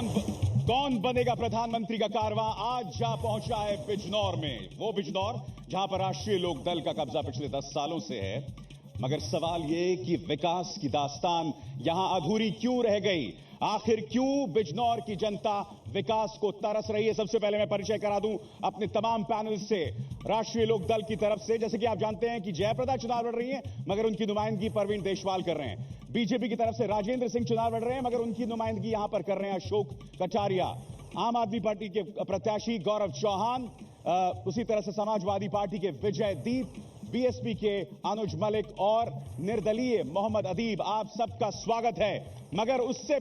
कौन बनेगा प्रधानमंत्री का कारवां आज जा पहुंचा है बिजनौर में। वो बिजनौर जहां पर राष्ट्रीय लोक दल का कब्जा पिछले 10 सालों से है। मगर सवाल ये कि विकास की दास्तान यहां अधूरी क्यों रह गई। आखिर क्यों बिजनौर की जनता विकास को तरस रही है। सबसे पहले मैं परिचय करा दूं अपने तमाम पैनल से। राष्ट्रीय लोक दल की तरफ से जैसे कि आप जानते हैं कि जयप्रदा चुनाव लड़ रही हैं, मगर उनकी नुमाइंदगी परवीन देशवाल कर रहे हैं। बीजेपी की तरफ से राजेंद्र सिंह चुनाव लड़ रहे हैं, मगर उनकी नुमाइंदगी यहां पर कर रहे हैं अशोक कटारिया। आम आदमी पार्टी के प्रत्याशी गौरव चौहान, उसी तरह से समाजवादी पार्टी के विजय दीप, बीएसपी के अनुज मलिक और निर्दलीय मोहम्मद अदीब। आप सबका स्वागत है। मगर उससे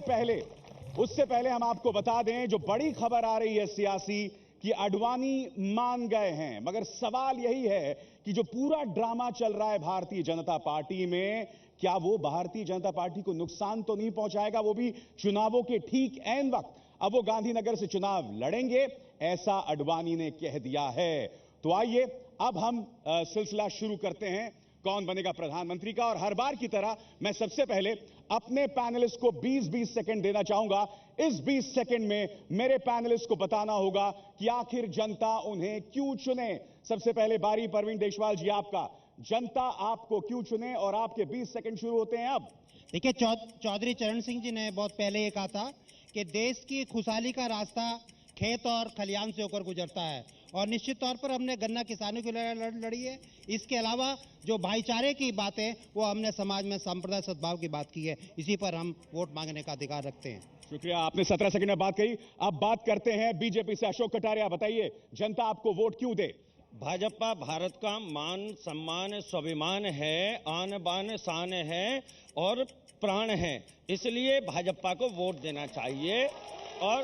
पहले हम आपको बता दें जो बड़ी खबर आ रही है सियासी कि आडवाणी मान गए हैं। मगर सवाल यही है कि जो पूरा ड्रामा चल रहा है भारतीय जनता पार्टी में, क्या वो भारतीय जनता पार्टी को नुकसान तो नहीं पहुंचाएगा, वो भी चुनावों के ठीक ऐन वक्त। अब वो गांधीनगर से चुनाव लड़ेंगे, ऐसा आडवाणी ने कह दिया है। तो आइए अब हम सिलसिला शुरू करते हैं कौन बनेगा प्रधानमंत्री का। और हर बार की तरह मैं सबसे पहले अपने पैनलिस्ट को 20-20 सेकंड देना चाहूंगा। इस 20 सेकंड में मेरे पैनलिस्ट को बताना होगा कि आखिर जनता उन्हें क्यों चुने। सबसे पहले बारी परवीन देशवाल जी आपका। जनता आपको क्यों चुने और आपके 20 सेकंड शुरू होते हैं अब। देखिए, चौधरी चरण सिंह जी ने बहुत पहले ये कहा था कि देश की खुशहाली का रास्ता खेत और खलियान से होकर गुजरता है, और निश्चित तौर पर हमने गन्ना किसानों की लड़ी है। इसके अलावा जो भाईचारे की बात है वो हमने समाज में सांप्रदाय सद्भाव की बात की है। इसी पर हम वोट मांगने का अधिकार रखते हैं। शुक्रिया, आपने 17 सेकंड में बात कही। अब बात करते हैं बीजेपी से अशोक कटारिया। बताइए जनता आपको वोट क्यों दे। भाजपा भारत का मान सम्मान स्वाभिमान है, आन बान शान है और प्राण है, इसलिए भाजपा को वोट देना चाहिए। और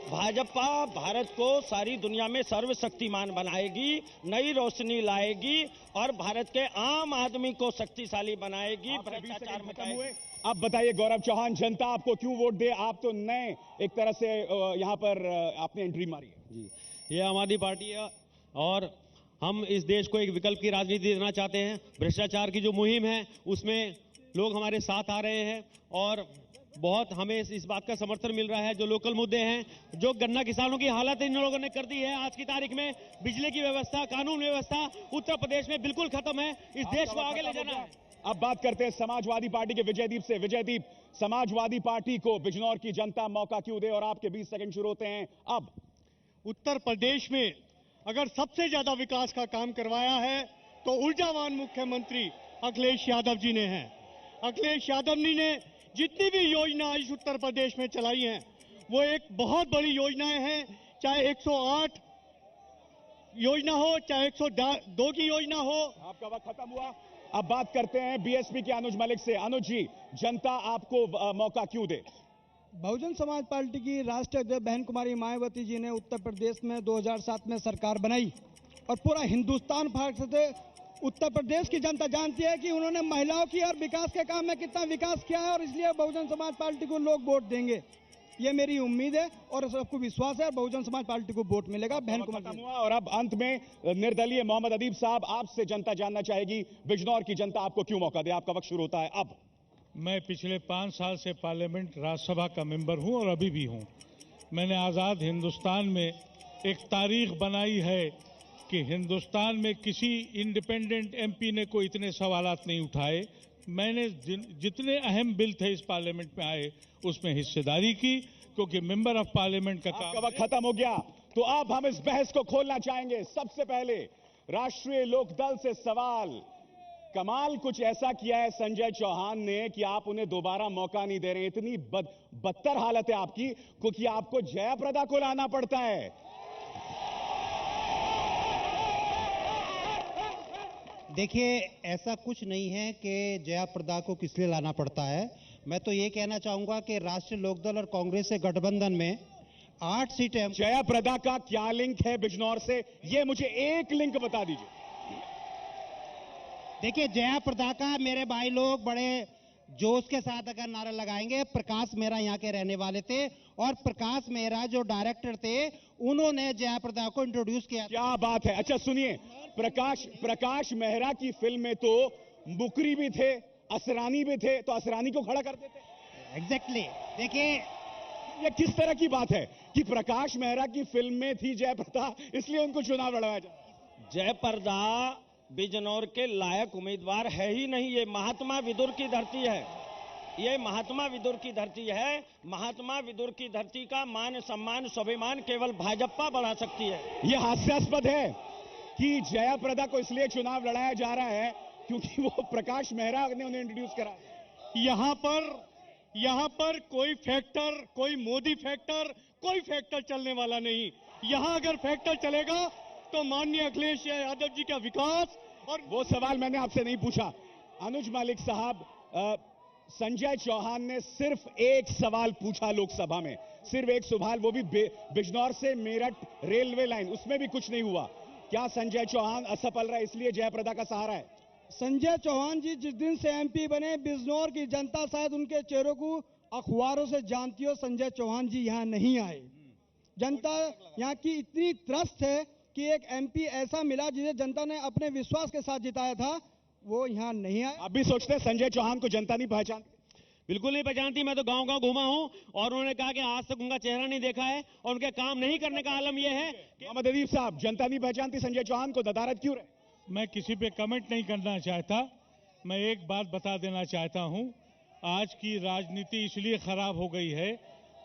भाजपा भारत को सारी दुनिया में सर्वशक्तिमान बनाएगी, नई रोशनी लाएगी और भारत के आम आदमी को शक्तिशाली बनाएगी, भ्रष्टाचार मिटाएगी। अब बताइए गौरव चौहान, जनता आपको क्यों वोट दे। आप तो नए एक तरह से यहां पर आपने एंट्री मारी है। जी, ये आम आदमी पार्टी है और हम इस देश को एक विकल्प की राजनीति देना चाहते हैं। भ्रष्टाचार की जो मुहिम है उसमें लोग हमारे साथ आ रहे हैं और बहुत हमें इस बात का समर्थन मिल रहा है। जो लोकल मुद्दे हैं, जो गन्ना किसानों की हालत इन लोगों ने कर दी है आज की तारीख में, बिजली की व्यवस्था, कानून व्यवस्था उत्तर प्रदेश में बिल्कुल खत्म है। इस देश को आगे ले जाना है। अब बात करते हैं समाजवादी पार्टी के विजय दीप से। विजय दीप, समाजवादी पार्टी को बिजनौर की जनता मौका क्यों दे और आपके 20 सेकंड शुरू होते हैं अब। उत्तर प्रदेश में अगर सबसे ज्यादा विकास का काम करवाया है तो ऊर्जावान मुख्यमंत्री अखिलेश यादव जी ने है। अखिलेश यादव जी ने जितनी भी योजना इस उत्तर प्रदेश में चलाई हैं वो एक बहुत बड़ी योजनाएं हैं, चाहे 108 योजना हो, चाहे 102 की योजना हो। आपका वक्त खत्म हुआ। अब बात करते हैं बीएसपी के अनुज मलिक से। अनुज जी, जनता आपको मौका क्यों दे। बहुजन समाज पार्टी की राष्ट्रीय अध्यक्ष बहन कुमारी मायावती जी ने उत्तर प्रदेश में 2007 में सरकार बनाई और पूरा हिंदुस्तान भारत से उत्तर प्रदेश की जनता जानती है कि उन्होंने महिलाओं की और विकास के काम में कितना विकास किया है, और इसलिए बहुजन समाज पार्टी को लोग वोट देंगे। ये मेरी उम्मीद है और सबको विश्वास है, बहुजन समाज पार्टी को वोट मिलेगा। बहन कुमारी। और अब अंत में निर्दलीय मोहम्मद अदीब साहब, आपसे जनता जानना चाहेगी बिजनौर की जनता आपको क्यों मौका दे। आपका वक्त शुरू होता है अब। मैं पिछले 5 साल से पार्लियामेंट राज्यसभा का मेंबर हूं और अभी भी हूं। मैंने आजाद हिंदुस्तान में एक तारीख बनाई है कि हिंदुस्तान में किसी इंडिपेंडेंट एमपी ने कोई इतने सवालात नहीं उठाए। मैंने जितने अहम बिल थे इस पार्लियामेंट में आए उसमें हिस्सेदारी की, क्योंकि मेंबर ऑफ पार्लियामेंट का काम। वक्त खत्म हो गया। तो अब हम इस बहस को खोलना चाहेंगे। सबसे पहले राष्ट्रीय लोकदल से सवाल। कमाल कुछ ऐसा किया है संजय चौहान ने कि आप उन्हें दोबारा मौका नहीं दे रहे। इतनी बदतर हालत है आपकी क्योंकि आपको जयप्रदा को लाना पड़ता है। देखिए, ऐसा कुछ नहीं है कि जयाप्रदा को किस लिए लाना पड़ता है। मैं तो ये कहना चाहूंगा कि राष्ट्रीय लोकदल और कांग्रेस के गठबंधन में 8 सीटें। जयाप्रदा का क्या लिंक है बिजनौर से, ये मुझे एक लिंक बता दीजिए। देखिए, जयाप्रदा का मेरे भाई लोग बड़े जोश के साथ अगर नारा लगाएंगे। प्रकाश मेहरा यहाँ के रहने वाले थे और प्रकाश मेहरा जो डायरेक्टर थे उन्होंने जयाप्रदा को इंट्रोड्यूस किया। क्या बात है। अच्छा सुनिए, प्रकाश मेहरा की फिल्म में तो मुकरी भी थे, असरानी भी थे, तो असरानी को खड़ा कर देते। एग्जैक्टली। देखिए, ये किस तरह की बात है कि प्रकाश मेहरा की फिल्म में थी जयप्रदा, इसलिए उनको चुनाव लड़वाया जाए? जयप्रदा बिजनौर के लायक उम्मीदवार है ही नहीं। ये महात्मा विदुर की धरती है, ये महात्मा विदुर की धरती है। महात्मा विदुर की धरती का मान सम्मान स्वाभिमान केवल भाजपा बढ़ा सकती है। यह हास्यास्पद है कि जयाप्रदा को इसलिए चुनाव लड़ाया जा रहा है क्योंकि वो प्रकाश मेहरा ने उन्हें इंट्रोड्यूस करा। यहाँ पर कोई फैक्टर, कोई मोदी फैक्टर, कोई फैक्टर चलने वाला नहीं। यहाँ अगर फैक्टर चलेगा तो माननीय अखिलेश यादव जी का विकास। और वो सवाल मैंने आपसे नहीं पूछा। अनुज मालिक साहब, संजय चौहान ने सिर्फ एक सवाल पूछा लोकसभा में, सिर्फ एक सवाल, वो भी बिजनौर से मेरठ रेलवे लाइन, उसमें भी कुछ नहीं हुआ। क्या संजय चौहान असफल रहा इसलिए जयप्रदा का सहारा है? संजय चौहान जी जिस दिन से एमपी बने, बिजनौर की जनता शायद उनके चेहरों को अखबारों से जानती हो। संजय चौहान जी यहाँ नहीं आए। जनता यहाँ की इतनी त्रस्त है कि एक एमपी ऐसा मिला जिसे जनता ने अपने विश्वास के साथ जिताया था, वो यहाँ नहीं आए। आप भी सोचते हैं संजय चौहान को जनता नहीं पहचानती? बिल्कुल नहीं पहचानती। मैं तो गांव-गांव घूमा हूं और उन्होंने कहा कि आज तक उनका चेहरा नहीं देखा है और उनके काम नहीं करने का आलम यह है कि मोहम्मद अदीब साहब, जनता नहीं पहचानती संजय चौहान को, नदारद क्यों रहे? मैं किसी पे कमेंट नहीं करना चाहता। मैं एक बात बता देना चाहता हूं, आज की राजनीति इसलिए खराब हो गई है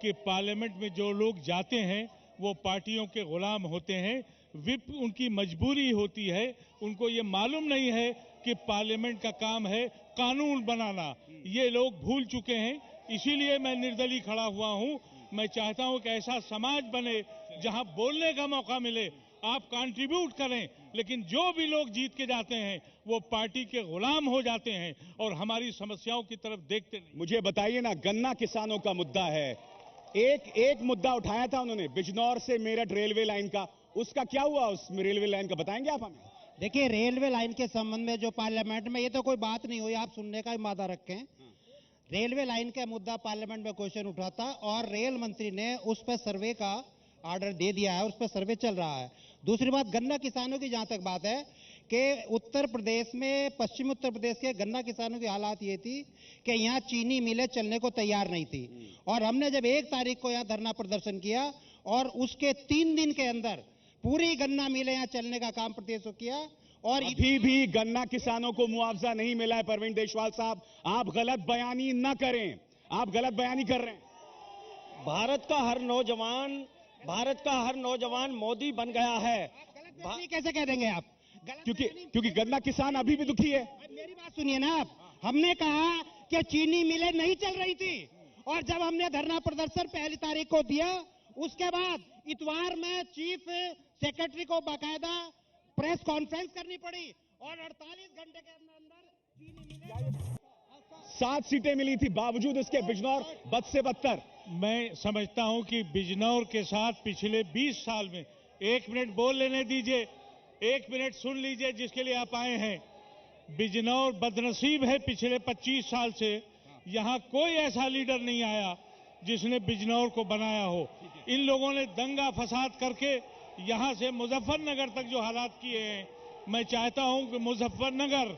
कि पार्लियामेंट में जो लोग जाते हैं वो पार्टियों के गुलाम होते हैं। विप उनकी मजबूरी होती है। उनको ये मालूम नहीं है कि पार्लियामेंट का काम है कानून बनाना। ये लोग भूल चुके हैं। इसीलिए मैं निर्दलीय खड़ा हुआ हूं। मैं चाहता हूं कि ऐसा समाज बने जहां बोलने का मौका मिले, आप कंट्रीब्यूट करें, लेकिन जो भी लोग जीत के जाते हैं वो पार्टी के गुलाम हो जाते हैं और हमारी समस्याओं की तरफ देखते नहीं। मुझे बताइए ना, गन्ना किसानों का मुद्दा है, एक मुद्दा उठाया था उन्होंने, बिजनौर से मेरठ रेलवे लाइन का, उसका क्या हुआ? उस रेलवे लाइन का बताएंगे आप हमें? देखिए, रेलवे लाइन के संबंध में जो पार्लियामेंट में, ये तो कोई बात नहीं हुई, आप सुनने का भी मादा रखें। रेलवे लाइन का मुद्दा पार्लियामेंट में क्वेश्चन उठा था और रेल मंत्री ने उस पर सर्वे का ऑर्डर दे दिया है, उस पर सर्वे चल रहा है। दूसरी बात, गन्ना किसानों की जहां तक बात है कि उत्तर प्रदेश में, पश्चिमी उत्तर प्रदेश के गन्ना किसानों की हालात ये थी कि यहाँ चीनी मिलें चलने को तैयार नहीं थी और हमने जब 1 तारीख को यहाँ धरना प्रदर्शन किया और उसके 3 दिन के अंदर पूरी गन्ना मिलें यहाँ चलने का काम प्रदेश को किया। और अभी भी गन्ना किसानों को मुआवजा नहीं मिला है। परवीन देशवाल साहब, आप गलत बयानी न करें, आप गलत बयानी कर रहे हैं। भारत का हर नौजवान मोदी बन गया है। कैसे कह देंगे आप? क्योंकि गन्ना किसान अभी भी दुखी है। मेरी बात सुनिए ना आप। हमने कहा कि चीनी मिलें नहीं चल रही थी और जब हमने धरना प्रदर्शन 1 तारीख को दिया, उसके बाद इतवार में चीफ सेक्रेटरी को बाकायदा प्रेस कॉन्फ्रेंस करनी पड़ी और 48 घंटे के अंदर चीनी मिलें 7 सीटें मिली थी, बावजूद इसके बिजनौर बद से बदतर। मैं समझता हूं कि बिजनौर के साथ पिछले 20 साल में, 1 मिनट बोल लेने दीजिए, 1 मिनट सुन लीजिए जिसके लिए आप आए हैं। बिजनौर बदनसीब है, पिछले 25 साल से यहां कोई ऐसा लीडर नहीं आया जिसने बिजनौर को बनाया हो। इन लोगों ने दंगा फसाद करके यहां से मुजफ्फरनगर तक जो हालात किए हैं, मैं चाहता हूं कि मुजफ्फरनगर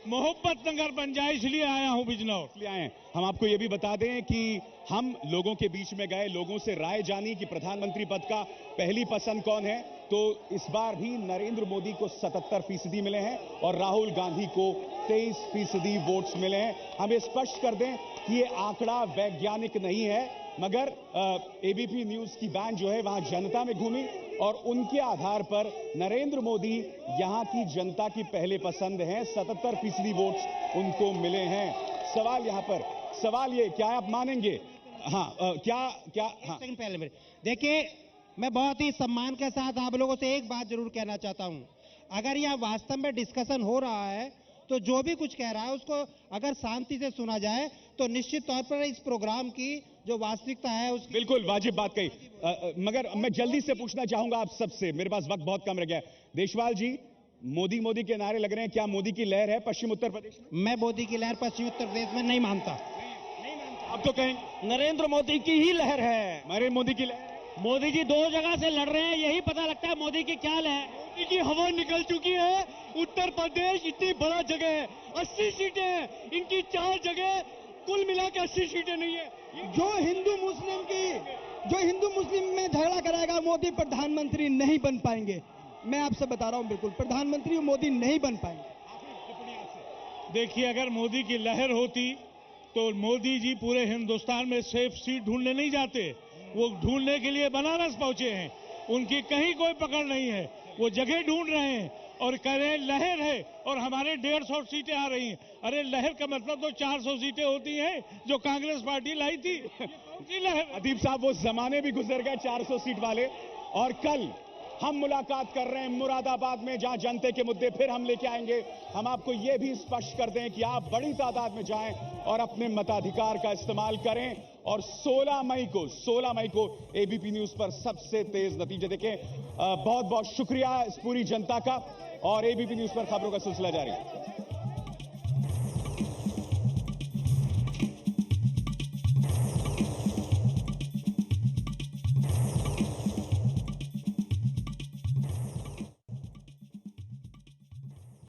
मोहब्बत नगर बन जाए, इसलिए आया हूं बिजनौर। इसलिए आए हैं। हम आपको यह भी बता दें कि हम लोगों के बीच में गए, लोगों से राय जानी कि प्रधानमंत्री पद का पहली पसंद कौन है, तो इस बार भी नरेंद्र मोदी को 77% मिले हैं और राहुल गांधी को 23% वोट्स मिले हैं। हम ये स्पष्ट कर दें कि ये आंकड़ा वैज्ञानिक नहीं है, मगर एबीपी न्यूज की वैन जो है वहां जनता में घूमी और उनके आधार पर नरेंद्र मोदी यहां की जनता की पहले पसंद हैं। 77% वोट्स उनको मिले हैं। सवाल ये, क्या आप मानेंगे? हाँ, हाँ। पहले मेरे देखिए, मैं बहुत ही सम्मान के साथ आप लोगों से एक बात जरूर कहना चाहता हूं। अगर यह वास्तव में डिस्कशन हो रहा है तो जो भी कुछ कह रहा है उसको अगर शांति से सुना जाए तो निश्चित तौर पर इस प्रोग्राम की जो वास्तविकता है उसकी बिल्कुल वाजिब बात कही। मगर मैं जल्दी से पूछना चाहूंगा आप सबसे, मेरे पास वक्त बहुत कम रह गया है। देशवाल जी, मोदी के नारे लग रहे हैं, क्या मोदी की लहर है पश्चिम उत्तर प्रदेश में? मैं मोदी की लहर पश्चिम उत्तर प्रदेश में नहीं मानता। अब तो कहें नरेंद्र मोदी की ही लहर है। नरेंद्र मोदी की लहर है। मोदी जी 2 जगह से लड़ रहे हैं, यही पता लगता है मोदी की क्या लहर। मोदी की हवा निकल चुकी है। उत्तर प्रदेश इतनी बड़ा जगह है, 80 सीटें हैं, इनकी 4 जगह कुल मिला के 80 सीटें नहीं है। जो हिंदू मुस्लिम में झगड़ा कराएगा मोदी प्रधानमंत्री नहीं बन पाएंगे। मैं आपसे बता रहा हूं, बिल्कुल प्रधानमंत्री मोदी नहीं बन पाएंगे। देखिए, अगर मोदी की लहर होती तो मोदी जी पूरे हिंदुस्तान में सेफ सीट ढूंढने नहीं जाते, वो ढूंढने के लिए बनारस पहुंचे हैं। उनकी कहीं कोई पकड़ नहीं है, वो जगह ढूंढ रहे हैं और कह रहे हैं लहर है और हमारे 150 सीटें आ रही हैं। अरे लहर का मतलब तो 400 सीटें होती हैं जो कांग्रेस पार्टी लाई थी। लहर। अदीब साहब, वो जमाने भी गुजर गए 400 सीट वाले। और कल हम मुलाकात कर रहे हैं मुरादाबाद में, जहां जनता के मुद्दे फिर हम लेके आएंगे। हम आपको यह भी स्पष्ट कर दें कि आप बड़ी तादाद में जाएं और अपने मताधिकार का इस्तेमाल करें। और 16 मई को एबीपी न्यूज पर सबसे तेज नतीजे देखें। बहुत बहुत शुक्रिया इस पूरी जनता का। और एबीपी न्यूज पर खबरों का सिलसिला जारी है।